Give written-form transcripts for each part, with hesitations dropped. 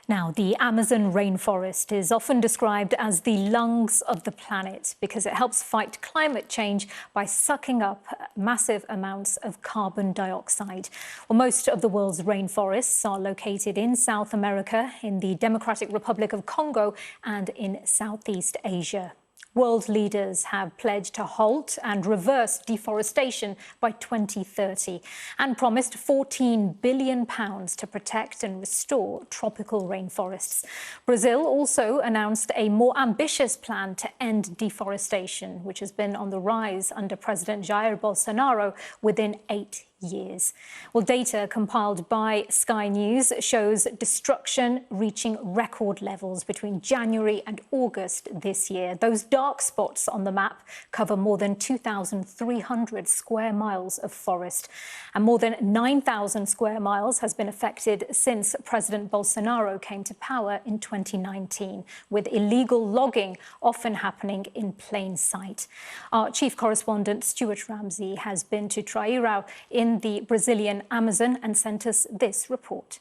Now, the Amazon rainforest is often described as the lungs of the planet because it helps fight climate change by sucking up massive amounts of carbon dioxide. Well, most of the world's rainforests are located in South America, in the Democratic Republic of Congo, and in Southeast Asia. World leaders have pledged to halt and reverse deforestation by 2030 and promised £14 billion to protect and restore tropical rainforests. Brazil also announced a more ambitious plan to end deforestation, which has been on the rise under President Jair Bolsonaro within 8 years. Well, data compiled by Sky News shows destruction reaching record levels between January and August this year. Those dark spots on the map cover more than 2,300 square miles of forest, and more than 9,000 square miles has been affected since President Bolsonaro came to power in 2019, with illegal logging often happening in plain sight. Our chief correspondent Stuart Ramsey has been to Trairau in the Brazilian Amazon and sent us this report.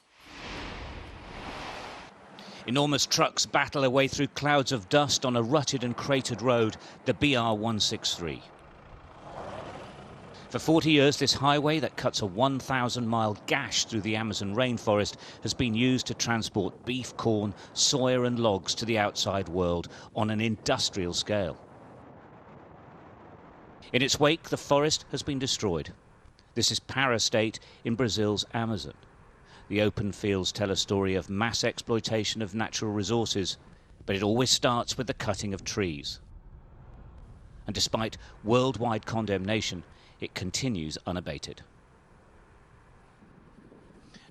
Enormous trucks battle their way through clouds of dust on a rutted and cratered road, the BR-163. For 40 years, this highway that cuts a 1,000-mile gash through the Amazon rainforest has been used to transport beef, corn, soya and logs to the outside world on an industrial scale. In its wake, the forest has been destroyed. This is Para State in Brazil's Amazon. The open fields tell a story of mass exploitation of natural resources, but it always starts with the cutting of trees. And despite worldwide condemnation, it continues unabated.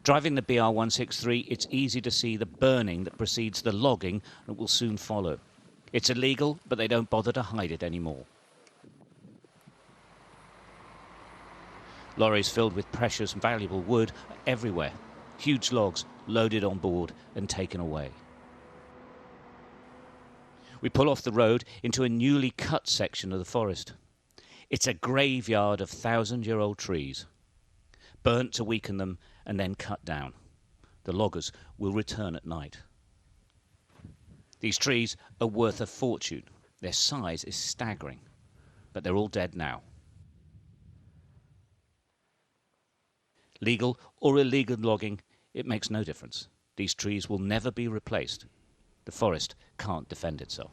Driving the BR-163, it's easy to see the burning that precedes the logging that will soon follow. It's illegal, but they don't bother to hide it anymore. Lorries filled with precious and valuable wood are everywhere. Huge logs loaded on board and taken away. We pull off the road into a newly cut section of the forest. It's a graveyard of 1,000-year-old trees, burnt to weaken them and then cut down. The loggers will return at night. These trees are worth a fortune. Their size is staggering, but they're all dead now. Legal or illegal logging, it makes no difference. These trees will never be replaced. The forest can't defend itself.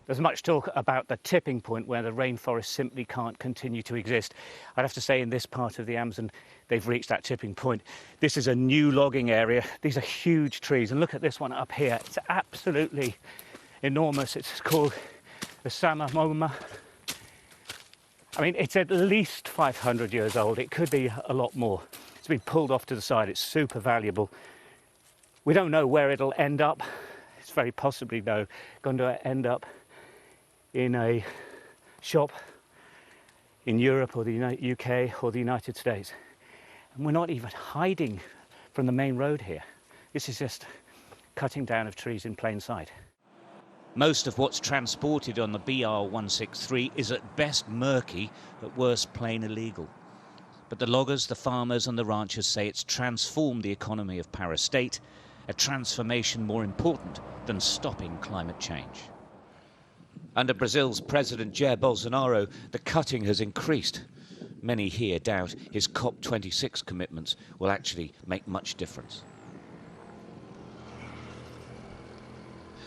There's much talk about the tipping point where the rainforest simply can't continue to exist. I'd have to say in this part of the Amazon, they've reached that tipping point. This is a new logging area. These are huge trees. And look at this one up here. It's absolutely enormous. It's called the Samamoma. I mean, it's at least 500 years old. It could be a lot more. It's been pulled off to the side. It's super valuable. We don't know where it'll end up. It's very possibly, though, going to end up in a shop in Europe or the UK or the United States. And we're not even hiding from the main road here. This is just cutting down of trees in plain sight. Most of what's transported on the BR-163 is at best murky, at worst plain illegal. But the loggers, the farmers and the ranchers say it's transformed the economy of Para State, a transformation more important than stopping climate change. Under Brazil's President Jair Bolsonaro, the cutting has increased. Many here doubt his COP26 commitments will actually make much difference.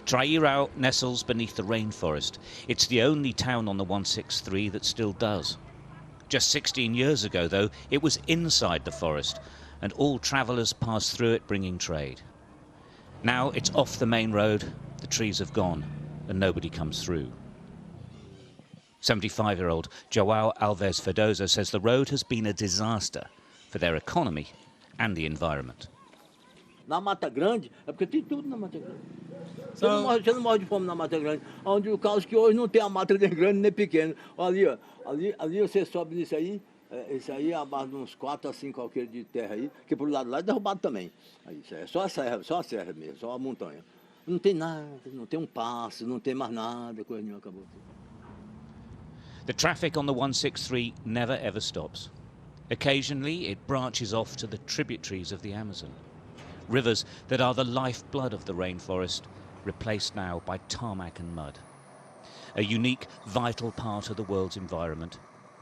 Trairau nestles beneath the rainforest. It's the only town on the 163 that still does. Just 16 years ago, though, it was inside the forest, and all travellers passed through it bringing trade. Now it's off the main road, the trees have gone, and nobody comes through. 75-year-old João Alves Fedosa says the road has been a disaster for their economy and the environment. Na Mata Grande, é porque tem tudo na Mata Grande. Você não morre de fome na Mata Grande. Onde o caso que hoje não tem a mata nem grande nem pequena. Ali, ó, ali você sobe nisso aí, isso aí é a base de uns 4 a 5 alqueires de terra aí, que pro lado lá é derrubado também. Aí, isso é só a serra mesmo, só a montanha. Não tem nada, não tem passo, não tem mais nada, coisa nenhuma, acabou tudo. The traffic on the 163 never ever stops. Occasionally it branches off to the tributaries of the Amazon. Rivers that are the lifeblood of the rainforest, replaced now by tarmac and mud. A unique, vital part of the world's environment,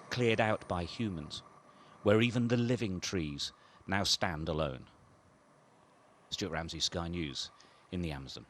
cleared out by humans, where even the living trees now stand alone. Stuart Ramsey, Sky News, in the Amazon.